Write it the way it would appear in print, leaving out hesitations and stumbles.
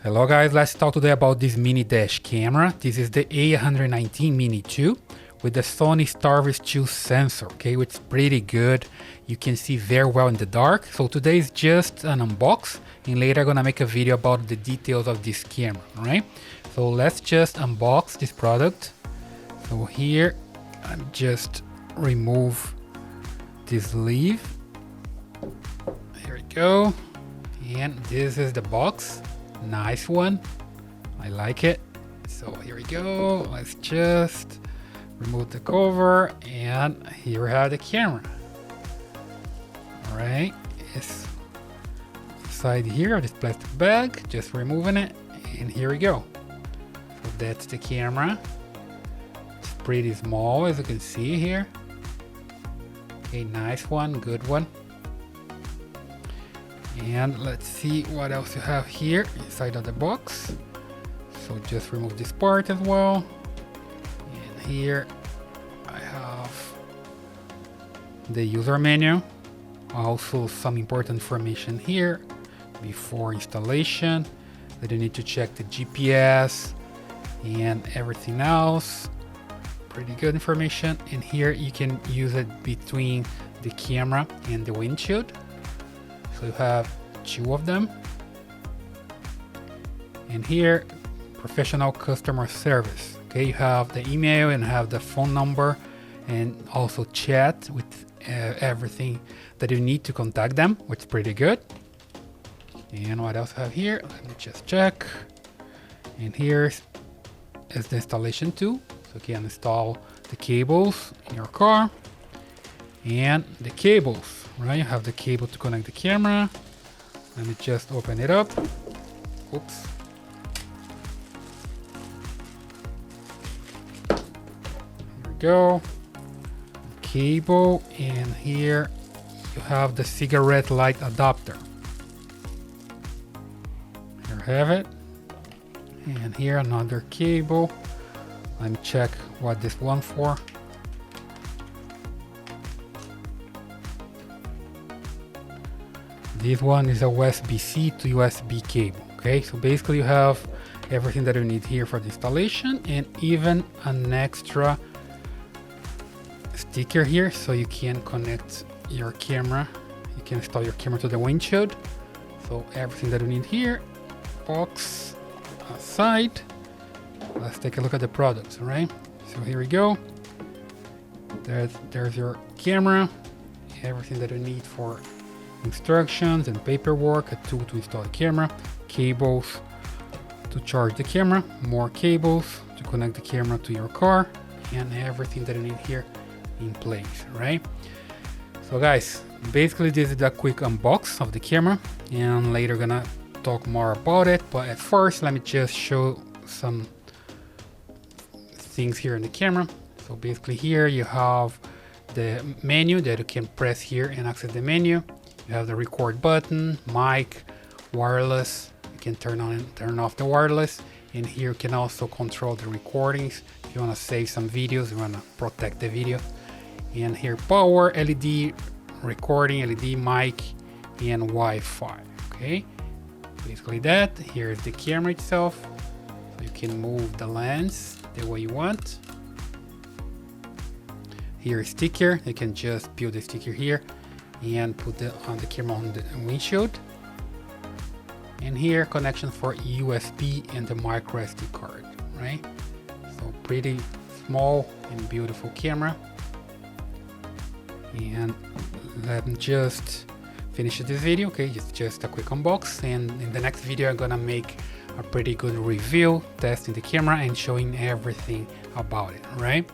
Hello guys, let's talk today about this mini dash camera. This is the A119 Mini 2 with the Sony Starvis 2 sensor, okay, which is pretty good. You can see very well in the dark. So today is just an unbox, and later I'm gonna make a video about the details of this camera, alright? So let's just unbox this product. So here, I'm just remove this sleeve. Here we go. And this is the box. Nice one. I like it. So here we go. Let's just remove the cover, and here we have the camera. All right, it's inside here, this plastic bag, just removing it, and here we go. So that's the camera. It's pretty small, as you can see here. Okay, nice one, good one. And let's see what else you have here inside of the box. So just remove this part as well. And here I have the user manual. Also some important information here before installation, that you need to check the GPS and everything else. Pretty good information. And here you can use it between the camera and the windshield. So you have two of them. And here, professional customer service. Okay, you have the email and have the phone number, and also chat with everything that you need to contact them, which is pretty good. And what else I have here? Let me just check. And here is the installation tool. So you can install the cables in your car. And the cables, right? You have the cable to connect the camera. Let me just open it up. Oops. Here we go. Cable, and here you have the cigarette light adapter. Here I have it. And here another cable. Let me check what this one for. This one is a USB-C to USB cable. Okay, so basically you have everything that you need here for the installation, and even an extra sticker here so you can connect your camera. You can install your camera to the windshield. So everything that you need here. Box aside. Let's take a look at the products, all right? So here we go. There's your camera. Everything that you need for instructions and paperwork, a tool to install the camera, cables to charge the camera, more cables to connect the camera to your car, and everything that you need here in place, right? So guys, basically this is a quick unbox of the camera, and later gonna talk more about it, but at first let me just show some things here in the camera. So basically here you have the menu that you can press here and access the menu. You have the record button, mic, wireless. You can turn on and turn off the wireless. And here you can also control the recordings. If you want to save some videos, you want to protect the video. And here power, LED recording, LED mic, and Wi-Fi. Okay, basically that. Here's the camera itself. So you can move the lens the way you want. Here is sticker. You can just peel the sticker here and put it on the camera on the windshield. And here connection for USB and the micro SD card, right? So pretty small and beautiful camera. And let me just finish this video. Okay, it's just a quick unbox, and in the next video I'm gonna make a pretty good review testing the camera and showing everything about it, right?